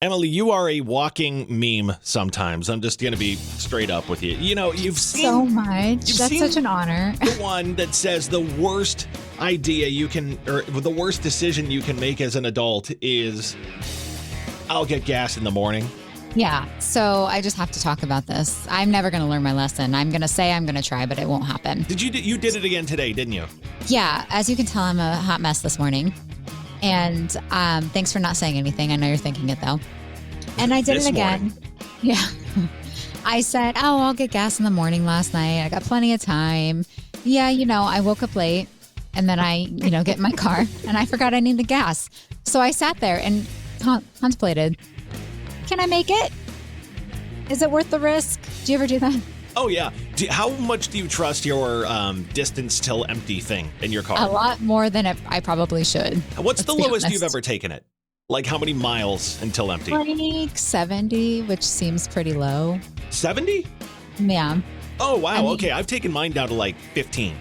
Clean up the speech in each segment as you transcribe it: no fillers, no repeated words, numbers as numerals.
Emily, you are a walking meme sometimes. I'm just going to be straight up with you. You know, you've seen so much. That's such an honor. The one that says the worst idea you can, or the worst decision you can make as an adult is, I'll get gas in the morning. Yeah. So I just have to talk about this. I'm never going to learn my lesson. I'm going to say I'm going to try, but it won't happen. You did it again today, didn't you? Yeah. As you can tell, I'm a hot mess this morning. And thanks for not saying anything. I know you're thinking it, though. And I did it again. Morning. Yeah. I said, I'll get gas in the morning last night. I got plenty of time. Yeah, I woke up late. And then I, get in my car. And I forgot I needed gas. So I sat there and contemplated, can I make it? Is it worth the risk? Do you ever do that? Oh, yeah. How much do you trust your distance till empty thing in your car? A lot more than I probably should. What's the lowest you've ever taken it? Like how many miles until empty? Like 70, which seems pretty low. 70? Yeah. Oh, wow. Okay. I've taken mine down to like 15.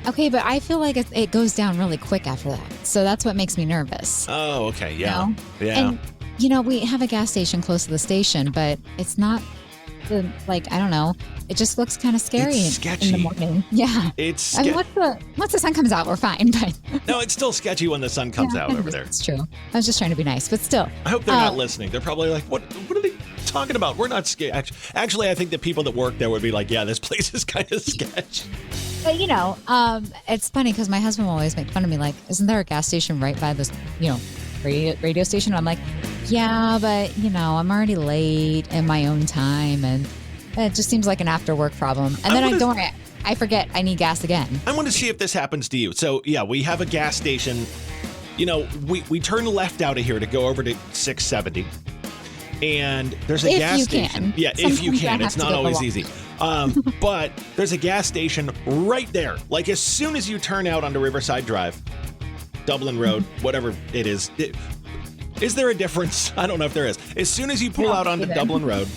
Okay, but I feel like it goes down really quick after that. So that's what makes me nervous. Oh, okay. Yeah. Yeah. And, we have a gas station close to the station, but it's not I don't know. It just looks kind of scary in the morning. Yeah. I mean, once the sun comes out, we're fine. But no, it's still sketchy when the sun comes out over there. It's true. I was just trying to be nice, but still. I hope they're not listening. They're probably like, what are they talking about? We're not scared. Actually, I think the people that work there would be like, yeah, this place is kind of sketch. But, it's funny because my husband will always make fun of me. Like, isn't there a gas station right by this, radio station? I'm like, yeah, but, I'm already late in my own time. And it just seems like an after work problem. And then I forget I need gas again. I want to see if this happens to you. So, yeah, we have a gas station. We turn left out of here to go over to 670. And there's a gas station. Yeah, if you can. It's not always easy. But there's a gas station right there. Like as soon as you turn out onto Riverside Drive, Dublin Road, whatever it is. Is there a difference? I don't know if there is. As soon as you pull out onto Dublin Road,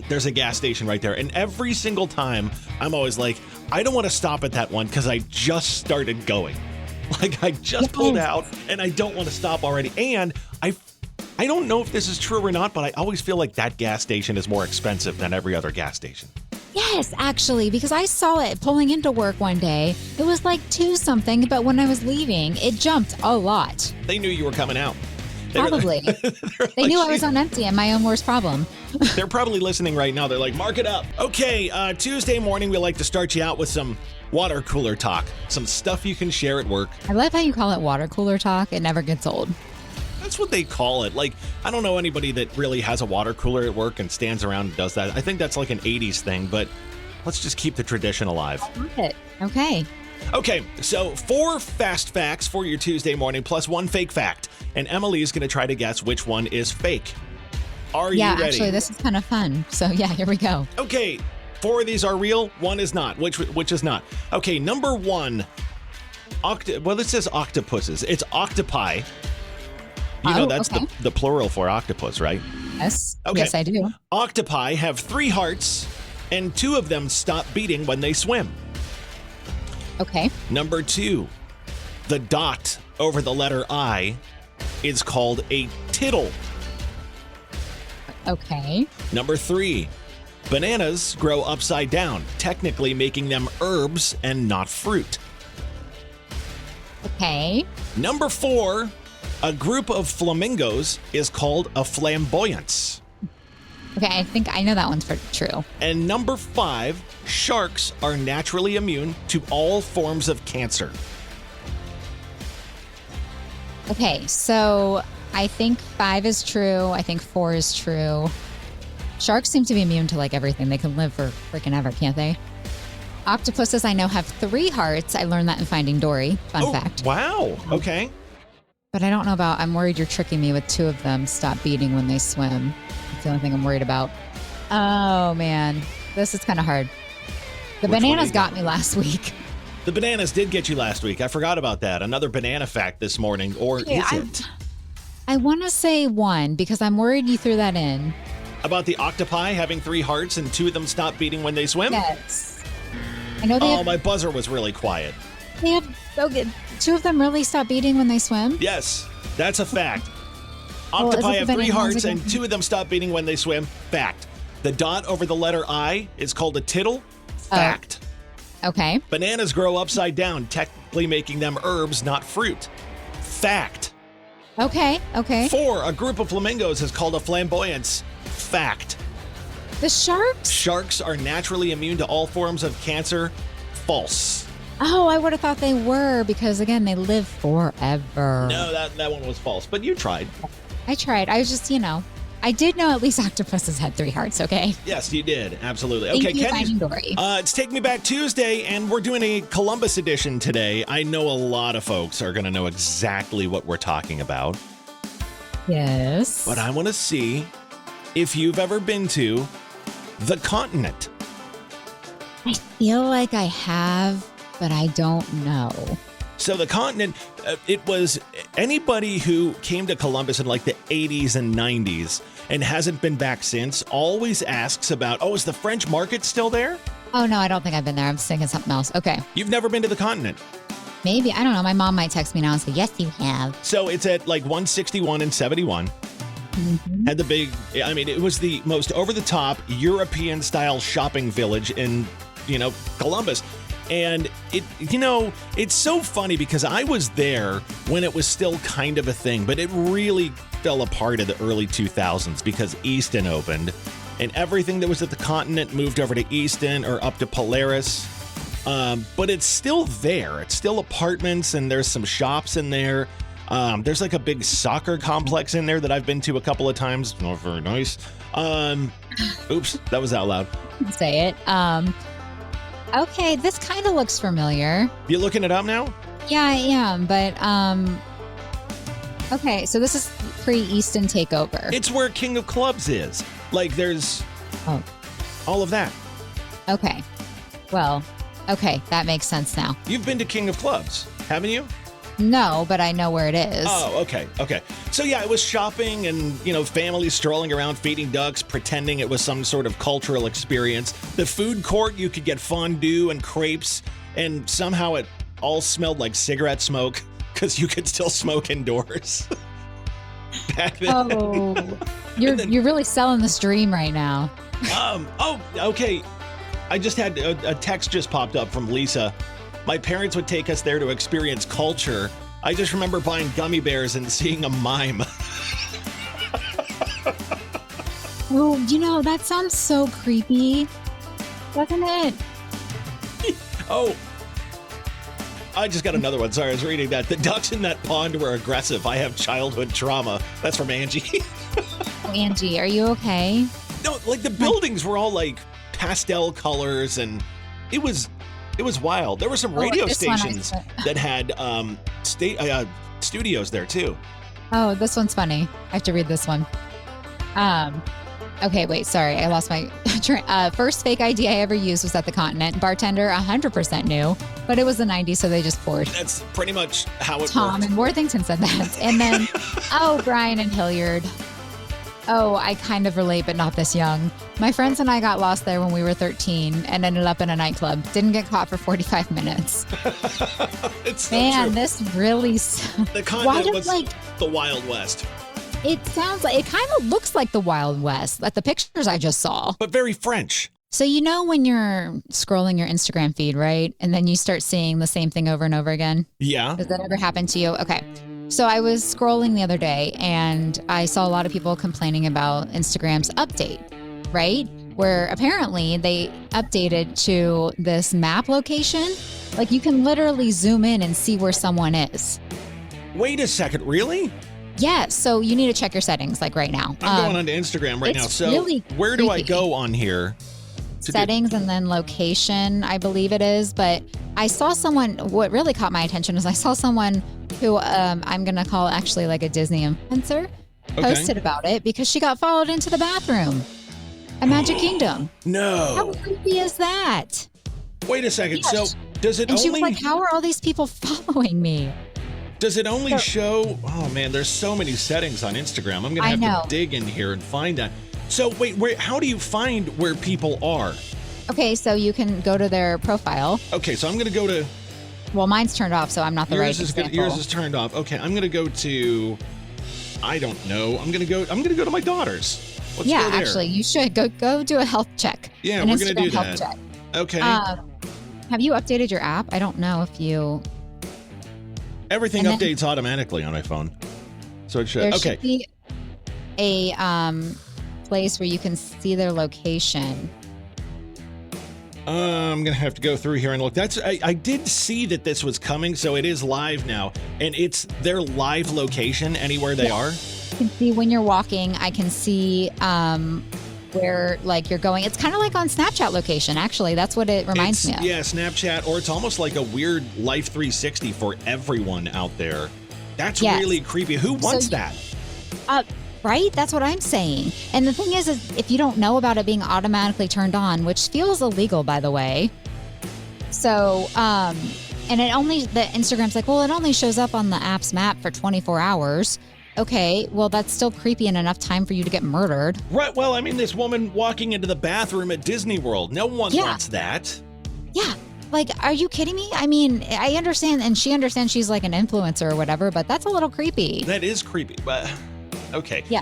there's a gas station right there. And every single time, I'm always like, I don't want to stop at that one because I just started going. Like I just pulled out and I don't want to stop already. And I don't know if this is true or not, but I always feel like that gas station is more expensive than every other gas station. Yes, actually, because I saw it pulling into work one day. It was like 2 something, but when I was leaving, it jumped a lot. They knew you were coming out. Probably. They knew I was on empty and my own worst problem. They're probably listening right now. They're like, mark it up. Okay, Tuesday morning, we like to start you out with some water cooler talk. Some stuff you can share at work. I love how you call it water cooler talk. It never gets old. That's what they call it. Like, I don't know anybody that really has a water cooler at work and stands around and does that. I think that's like an 80s thing, but let's just keep the tradition alive. I love it. Okay. Okay, so 4 fast facts for your Tuesday morning plus 1 fake fact. And Emily is going to try to guess which one is fake. Are you ready? Yeah, actually, this is kind of fun. So, yeah, here we go. Okay, 4 of these are real, 1 is not. Which is not? Okay, number 1. It says octopuses. It's octopi. That's okay. the plural for octopus, right? Yes. Okay. Yes, I do. Octopi have 3 hearts, and 2 of them stop beating when they swim. Okay. Number 2, the dot over the letter I is called a tittle. Okay. Number 3, bananas grow upside down, technically making them herbs and not fruit. Okay. Number 4, a group of flamingos is called a flamboyance. Okay, I think I know that one's true. And number 5, sharks are naturally immune to all forms of cancer. Okay, so I think 5 is true. I think 4 is true. Sharks seem to be immune to like everything. They can live for freaking ever, can't they? Octopuses I know have 3 hearts. I learned that in Finding Dory. Fun fact. Wow. Okay. But I don't know about, I'm worried you're tricking me with 2 of them stop beating when they swim. That's the only thing I'm worried about. Oh, man. This is kind of hard. The bananas got me last week. The bananas did get you last week. I forgot about that. Another banana fact this morning, or is it? I want to say 1 because I'm worried you threw that in. About the octopi having 3 hearts and 2 of them stop beating when they swim? Yes. I know my buzzer was really quiet. They have 2 of them really stop beating when they swim? Yes, that's a fact. Octopi have 3 hearts and 2 of them stop beating when they swim. Fact. The dot over the letter I is called a tittle. Fact. Okay. Bananas grow upside down, technically making them herbs, not fruit. Fact. Okay. 4, a group of flamingos is called a flamboyance. Fact. The sharks? Sharks are naturally immune to all forms of cancer. False. Oh, I would have thought they were because, again, they live forever. No, that one was false, but you tried. I tried. I was just, I did know at least octopuses had 3 hearts, okay? Yes, you did. Absolutely. Thank Okay, you, Finding Dory. It's Take Me Back Tuesday, and we're doing a Columbus edition today. I know a lot of folks are going to know exactly what we're talking about. Yes. But I want to see if you've ever been to the continent. I feel like I have, but I don't know. So the continent, it was anybody who came to Columbus in like the 80s and 90s and hasn't been back since always asks about, is the French market still there? Oh, no, I don't think I've been there. I'm thinking something else. Okay. You've never been to the continent? Maybe. I don't know. My mom might text me now and say, yes, you have. So it's at like 161 and 71. Mm-hmm. Had the big, it was the most over-the-top European-style shopping village in, Columbus. And it's so funny because I was there when it was still kind of a thing, but it really fell apart in the early 2000s because Easton opened and everything that was at the continent moved over to Easton or up to Polaris. But it's still there. It's still apartments and there's some shops in there. There's like a big soccer complex in there that I've been to a couple of times. Not very nice. Oops, that was out loud. Say it. Okay, this kind of looks familiar. You looking it up now? Yeah, I am, but okay, so this is pre-Easton takeover. It's where King of Clubs is. Like there's all of that. Okay. Well, okay, that makes sense now. You've been to King of Clubs, haven't you? No, but I know where it is. Oh, okay. So yeah, it was shopping and, families strolling around feeding ducks, pretending it was some sort of cultural experience. The food court, you could get fondue and crepes, and somehow it all smelled like cigarette smoke because you could still smoke indoors. Back then. Oh, you're really selling this dream right now. Okay. I just had a text just popped up from Lisa. My parents would take us there to experience culture. I just remember buying gummy bears and seeing a mime. Oh, that sounds so creepy, doesn't it? I just got another one. Sorry, I was reading that. The ducks in that pond were aggressive. I have childhood trauma. That's from Angie. Angie, are you okay? No, like the buildings were all like pastel colors and it was wild. There were some radio stations that had studios there too. Oh, this one's funny. I have to read this one. Okay, wait, sorry. I lost my first fake ID I ever used was at the Continent. Bartender, 100% new, but it was the 90s, so they just poured. That's pretty much how it Tom worked. and Worthington said that. And then, Brian and Hilliard. Oh, I kind of relate, but not this young. My friends and I got lost there when we were 13 and ended up in a nightclub. Didn't get caught for 45 minutes. It's so Man, true. this really... The Continent was the Wild West. It sounds like... It kind of looks like the Wild West, like the pictures I just saw. But very French. So when you're scrolling your Instagram feed, right? And then you start seeing the same thing over and over again? Yeah. Does that ever happen to you? Okay. So I was scrolling the other day and I saw a lot of people complaining about Instagram's update, right? Where apparently they updated to this map location. Like you can literally zoom in and see where someone is. Wait a second, really? Yeah, so you need to check your settings like right now. I'm going onto Instagram right now. So really where do I go on here? Settings and then location, I believe it is. But I saw someone, what really caught my attention is I saw someone who I'm going to call actually like a Disney influencer, posted about it because she got followed into the bathroom at Magic Kingdom. No. How creepy is that? Wait a second. Yeah, So does it and only... she was like, how are all these people following me? Does it only show... Oh, man, there's so many settings on Instagram. I'm going to have to dig in here and find that. So wait, how do you find where people are? Okay, so you can go to their profile. Okay, so I'm going to go to... Well, mine's turned off, so I'm not the right example. Yours is turned off. Okay, I'm going to go to I don't know. I'm gonna go to my daughter's. Let's go there. Actually, you should go do a health check. Yeah, we're gonna do that. Check. Okay. Have you updated your app? I don't know if you. Everything updates automatically on my phone, so it should. There should be a place where you can see their location. I'm gonna have to go through here and look. I did see that this was coming, so it is live now, and it's their live location anywhere they are. I can see when you're walking. I can see where like you're going. It's kind of like on Snapchat location. Actually, that's what it reminds me of. Yeah, Snapchat, or it's almost like a weird Life 360 for everyone out there. That's really creepy. Who wants that? Right? That's what I'm saying. And the thing is if you don't know about it being automatically turned on, which feels illegal, by the way. So, and the Instagram's like, well, it only shows up on the app's map for 24 hours. Okay, well, that's still creepy and enough time for you to get murdered. Right. Well, I mean, this woman walking into the bathroom at Disney World. No one wants that. Yeah. Like, are you kidding me? I mean, I understand, and she understands she's like an influencer or whatever, but that's a little creepy. That is creepy, but... Okay. Yeah.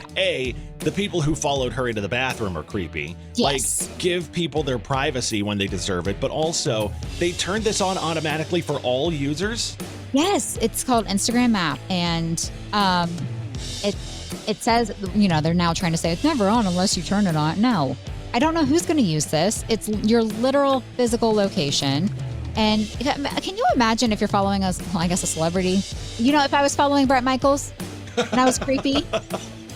The people who followed her into the bathroom are creepy. Yes. Like, give people their privacy when they deserve it, but also they turned this on automatically for all users. Yes, it's called Instagram Map, and it says, they're now trying to say it's never on unless you turn it on. No, I don't know who's going to use this. It's your literal physical location. And can you imagine if you're following a celebrity? If I was following Bret Michaels. And I was creepy. Do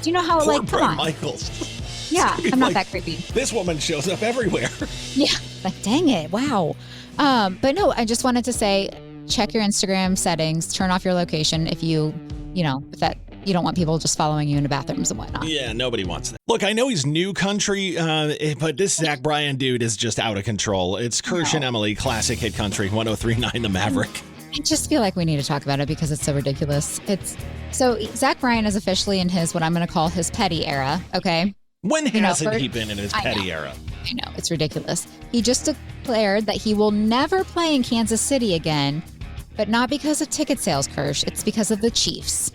you know how, Poor come Bret on. Michaels. Yeah, I'm not that creepy. This woman shows up everywhere. Yeah, like, dang it, wow. But no, I just wanted to say, check your Instagram settings, turn off your location if you don't want people just following you into bathrooms and whatnot. Yeah, nobody wants that. Look, I know he's new country, but this Zach Bryan dude is just out of control. It's Kirsch and Emyle, classic hit country, 103.9 The Maverick. I just feel like we need to talk about it because it's so ridiculous. So Zach Bryan is officially in what I'm going to call his petty era, okay? When hasn't he been in his petty era? I know, it's ridiculous. He just declared that he will never play in Kansas City again, but not because of ticket sales, Kirsch. It's because of the Chiefs.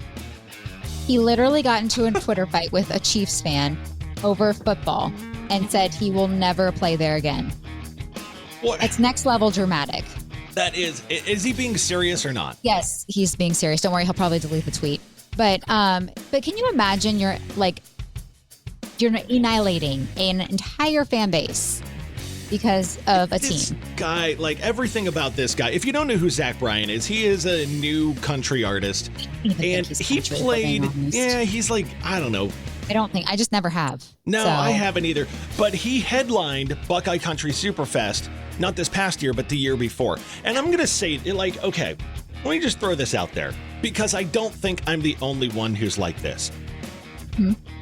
He literally got into a Twitter fight with a Chiefs fan over football and said he will never play there again. What? It's next level dramatic. That is he being serious or not? Yes, he's being serious. Don't worry, he'll probably delete the tweet. But can you imagine you're annihilating an entire fan base because of a team? This guy, like everything about this guy, if you don't know who Zach Bryan is, he is a new country artist. And he played, he's like, I don't know. I just never have. No, I haven't either. But he headlined Buckeye Country Superfest, not this past year, but the year before. And I'm going to say, okay, let me just throw this out there, because I don't think I'm the only one who's like this.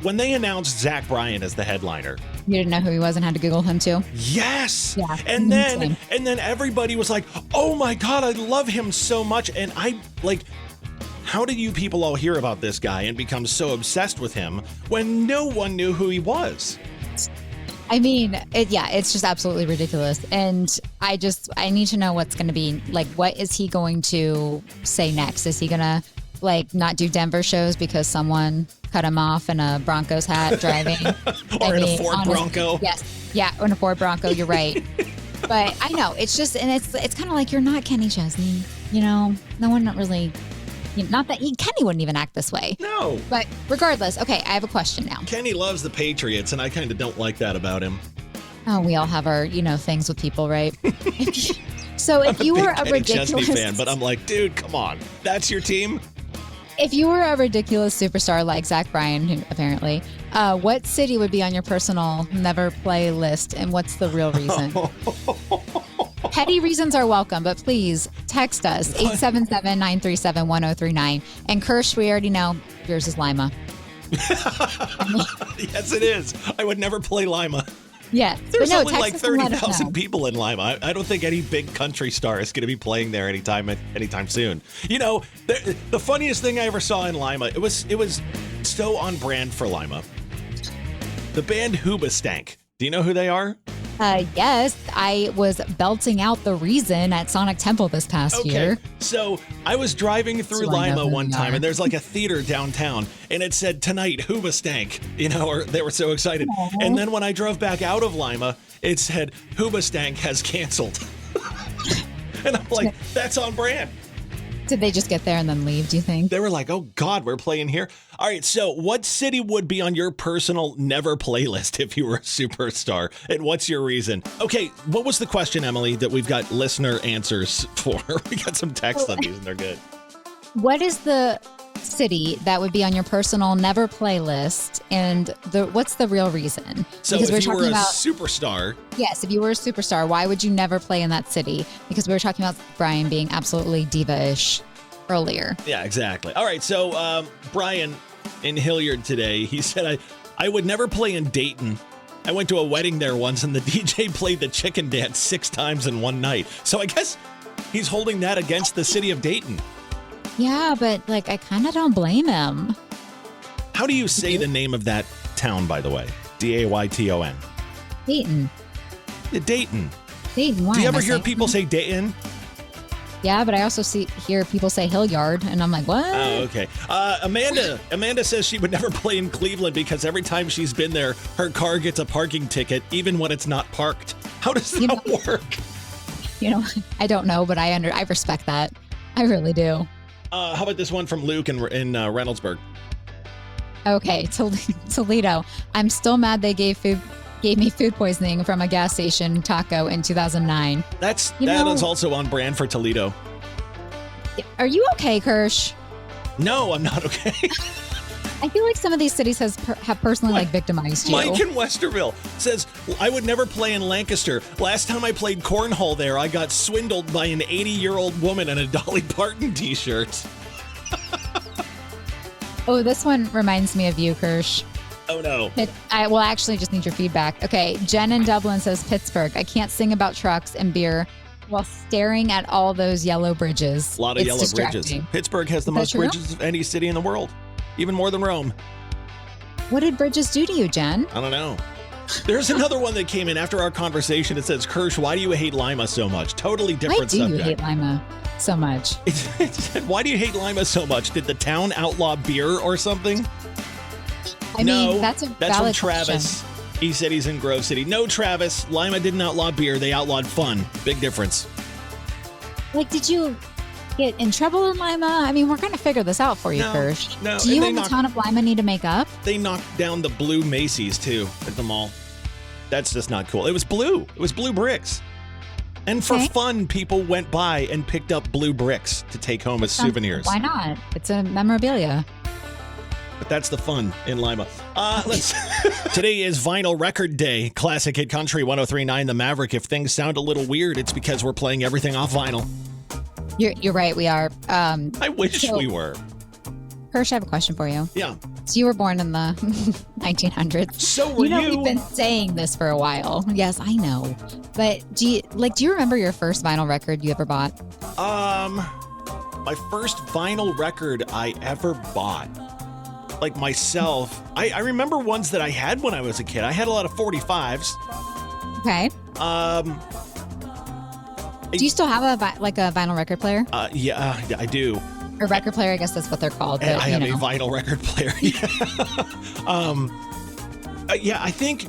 When they announced Zach Bryan as the headliner, you didn't know who he was and had to Google him too? Yes. Yeah. And then everybody was like, oh my God, I love him so much. And how did you people all hear about this guy and become so obsessed with him when no one knew who he was? I mean, it's just absolutely ridiculous. And I need to know what's going to be, what is he going to say next? Is he going to, not do Denver shows because someone cut him off in a Broncos hat driving? In a Ford Bronco? Yes. Yeah, or in a Ford Bronco, you're right. But I know, it's just, and it's kind of like, you're not Kenny Chesney, no one really... Not that Kenny wouldn't even act this way. No. But regardless, okay, I have a question now. Kenny loves the Patriots, and I kind of don't like that about him. Oh, we all have our, things with people, right? So if you were a ridiculous Chesney fan, but I'm like, dude, come on. That's your team? If you were a ridiculous superstar like Zach Bryan, who apparently, what city would be on your personal never play list, and what's the real reason? Petty reasons are welcome, but please text us 877-937-1039. And Kirsch, we already know yours is Lima. Yes, it is. I would never play Lima. Yeah. There's only like 30,000 people in Lima. I don't think any big country star is going to be playing there anytime soon. The funniest thing I ever saw in Lima, it was so on brand for Lima. The band Hoobastank. Do you know who they are? Yes, I was belting out The Reason at Sonic Temple this past year. So I was driving through Lima one time, and there's like a theater downtown, and it said tonight Hoobastank, or they were so excited. Aww. And then when I drove back out of Lima, it said Hoobastank has canceled. And I'm like, that's on brand. Did they just get there and then leave, do you think? They were like, oh, God, we're playing here. All right, so what city would be on your personal never playlist if you were a superstar? And what's your reason? Okay, what was the question, Emily, that we've got listener answers for? We got some text on these, and they're good. What is the city that would be on your personal never playlist, and what's the real reason? So because if you were a superstar. Yes, if you were a superstar, why would you never play in that city? Because we were talking about Brian being absolutely diva-ish earlier. Yeah, exactly. All right, so Brian in Hilliard today, he said, I would never play in Dayton. I went to a wedding there once, and the DJ played the chicken dance 6 times in one night. So I guess he's holding that against the city of Dayton. Yeah, but I kind of don't blame him. How do you say the name of that town, by the way? Dayton. Dayton. Yeah, Dayton. Dayton, why? Do you ever hear people say Dayton? Yeah, but I also hear people say Hilliard, and I'm like, what? Oh, okay. Amanda says she would never play in Cleveland because every time she's been there, her car gets a parking ticket, even when it's not parked. How does that work? I don't know, but I respect that. I really do. How about this one from Luke in Reynoldsburg? Okay, Toledo. I'm still mad they gave me food poisoning from a gas station taco in 2009. That is also on brand for Toledo. Are you okay, Kirsch? No, I'm not okay. I feel like some of these cities have personally victimized you. Mike in Westerville says, I would never play in Lancaster. Last time I played cornhole there, I got swindled by an 80-year-old woman in a Dolly Parton t-shirt. Oh, this one reminds me of you, Kirsch. Oh, no. I will actually just need your feedback. Okay, Jen in Dublin says, Pittsburgh. I can't sing about trucks and beer while staring at all those yellow bridges. A lot of yellow bridges. Pittsburgh has the most bridges of any city in the world. Even more than Rome. What did bridges do to you, Jen? I don't know. There's another one that came in after our conversation. It says, Kirsch, why do you hate Lima so much? Totally different subject. Why do you hate Lima so much? It said, why do you hate Lima so much? Did the town outlaw beer or something? I mean, that's from Travis. Question. He said he's in Grove City. No, Travis. Lima didn't outlaw beer. They outlawed fun. Big difference. Did you get in trouble in Lima? I mean, we're going to figure this out for you, Kirsch. No. Do you and the town of Lima need to make up? They knocked down the blue Macy's, too, at the mall. That's just not cool. It was blue. It was blue bricks. And for fun, people went by and picked up blue bricks to take home as souvenirs. Why not? It's a memorabilia. But that's the fun in Lima. Today is Vinyl Record Day. Classic Hit Country 103.9 The Maverick. If things sound a little weird, it's because we're playing everything off vinyl. You're right, we are. I wish we were. Kirsch, I have a question for you. Yeah. So you were born in the 1900s. So were you. We've been saying this for a while. Yes, I know. But do you remember your first vinyl record you ever bought? My first vinyl record I ever bought. Myself, I remember ones that I had when I was a kid. I had a lot of 45s. Okay. Do you still have a vinyl record player? Yeah, I do. Or record player, I guess that's what they're called. But, I have a vinyl record player. Yeah, I think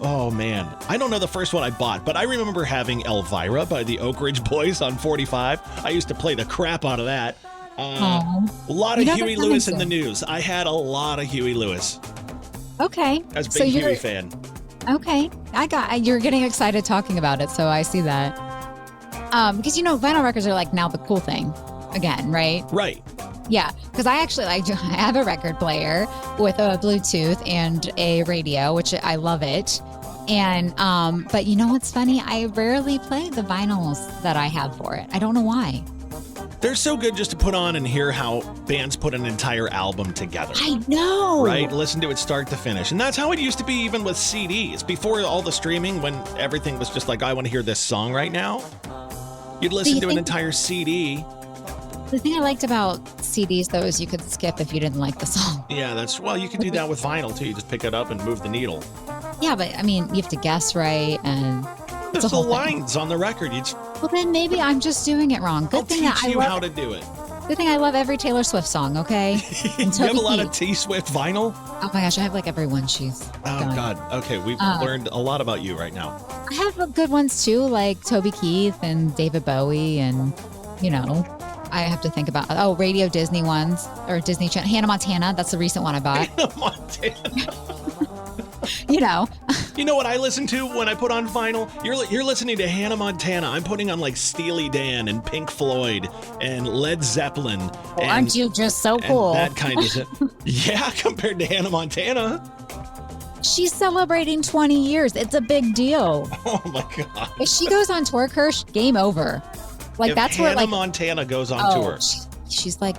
oh man, I don't know the first one I bought, but I remember having Elvira by the Oak Ridge Boys on 45. I used to play the crap out of that. A lot of Huey Lewis in the News. I had a lot of Huey Lewis. Okay. I was a big Huey fan. Okay. You're getting excited talking about it, so I see that. Because vinyl records are now the cool thing again, right? Right. Yeah, because I have a record player with a Bluetooth and a radio, which I love it. And but you know what's funny? I rarely play the vinyls that I have for it. I don't know why. They're so good just to put on and hear how bands put an entire album together. I know. Right? Listen to it start to finish. And that's how it used to be even with CDs. Before all the streaming, when everything was just I want to hear this song right now. You'd listen to an entire CD. The thing I liked about CDs, though, is you could skip if you didn't like the song. Yeah, you could do that with vinyl, too. You just pick it up and move the needle. Yeah, but I mean, you have to guess right, and There's the lines on the record. Well, then maybe I'm just doing it wrong. I'll teach you how to do it. Good thing I love every Taylor Swift song, okay? You have a lot of T-Swift vinyl? Oh my gosh, I have like every one she's going. God. Okay, we've learned a lot about you right now. I have good ones too, like Toby Keith and David Bowie and, I have to think about, Radio Disney ones or Disney Channel. Hannah Montana, that's the recent one I bought. Hannah Montana. You know what I listen to when I put on vinyl? You're listening to Hannah Montana. I'm putting on like Steely Dan and Pink Floyd and Led Zeppelin. Aren't you just so cool? That kind of stuff. Yeah, compared to Hannah Montana. She's celebrating 20 years. It's a big deal. Oh my God. If she goes on tour, Kirsch, game over. Like, that's Hannah where like Montana goes on tour. She's like,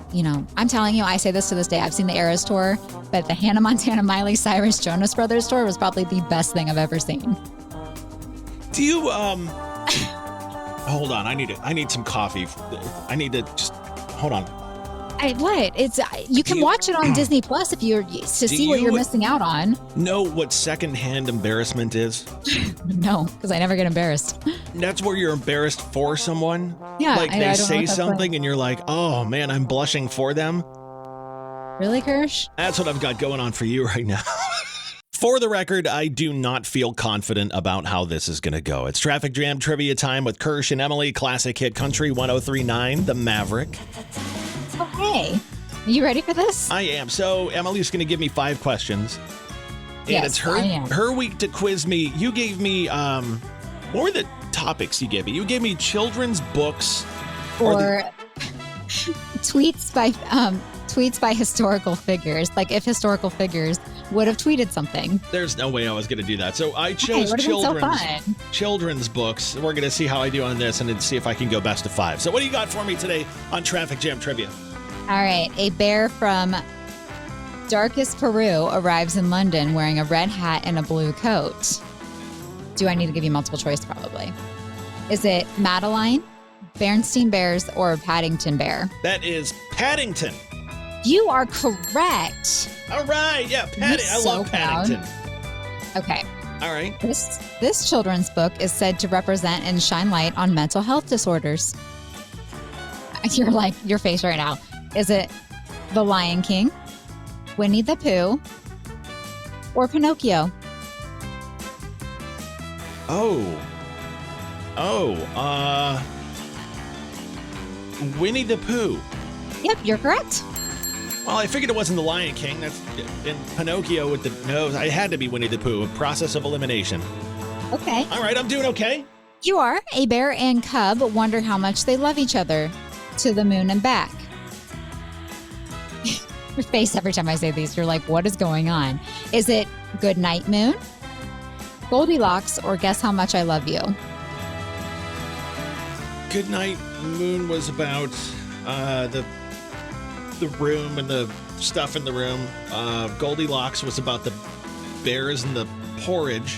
I'm telling you, I say this to this day. I've seen the Eras tour, but the Hannah Montana, Miley Cyrus, Jonas Brothers tour was probably the best thing I've ever seen. Do you hold on? I need some coffee. I need to just hold on. It's you can watch it on Disney Plus if you're to see what you're missing out on. Know what secondhand embarrassment is? No, because I never get embarrassed. That's where you're embarrassed for someone. Yeah, like they say something and you're like, oh man, I'm blushing for them. Really, Kirsch? That's what I've got going on for you right now. For the record, I do not feel confident about how this is going to go. It's Traffic Jam Trivia time with Kirsch and Emyle, Classic Hit Country 103.9, The Maverick. Okay. Are you ready for this? I am. So Emily's going to give me 5 questions. And yes, it's her week to quiz me. You gave me, what were the topics you gave me? You gave me children's books. Or tweets by historical figures. Like if historical figures would have tweeted something. There's no way I was going to do that. So I chose children's books. We're going to see how I do on this and then see if I can go best of 5. So what do you got for me today on Traffic Jam Trivia? All right. A bear from darkest Peru arrives in London wearing a red hat and a blue coat. Do I need to give you multiple choice? Probably. Is it Madeline, Bernstein Bears, or Paddington Bear? That is Paddington. You are correct. All right. Yeah, Paddington. I love Paddington. Okay. All right. This children's book is said to represent and shine light on mental health disorders. You're like, your face right now. Is it The Lion King, Winnie the Pooh, or Pinocchio? Winnie the Pooh. Yep, you're correct. Well, I figured it wasn't The Lion King. That's in Pinocchio with the nose. I had to be Winnie the Pooh. A process of elimination. Okay. All right, I'm doing okay. You are. A bear and cub wonder how much they love each other. To the moon and back. Your face every time I say these, you're like, what is going on? Is it Good Night Moon, Goldilocks, or Guess How Much I Love You? Good Night Moon was about the room and the stuff in the room. Goldilocks was about the bears and the porridge.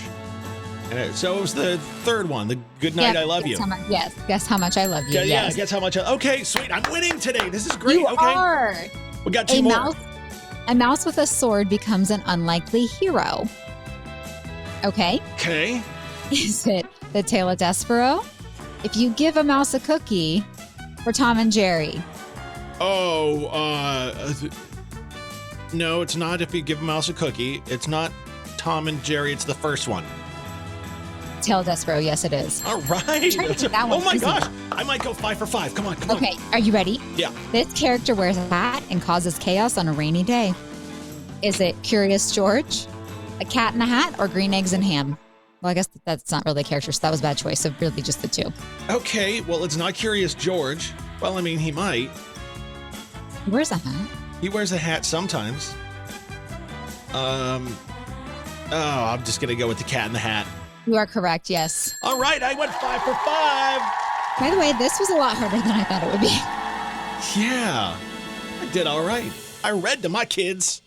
So it was the third one, the Good Night, I Love You. Yes, Guess How Much I Love You. Yeah, Guess How Much Okay, sweet. I'm winning today. This is great. You okay. are. We got 2 more. A mouse with a sword becomes an unlikely hero. Okay. Okay. Is it The Tale of Despero? If You Give a Mouse a Cookie, or Tom and Jerry? No, it's not If You Give a Mouse a Cookie. It's not Tom and Jerry. It's the first one. Tale of Despero, yes, it is. All right. Oh my gosh. I might go 5 for 5. Come on. Okay, are you ready? Yeah. This character wears a hat and causes chaos on a rainy day. Is it Curious George, A Cat in a Hat, or Green Eggs and Ham? Well, I guess that's not really a character, so that was a bad choice. So really just the 2. Okay, well, it's not Curious George. Well, I mean, he might. He wears a hat. He wears a hat sometimes. I'm just going to go with the Cat in the Hat. You are correct, yes. All right, I went 5 for 5. By the way, this was a lot harder than I thought it would be. Yeah, I did all right. I read to my kids.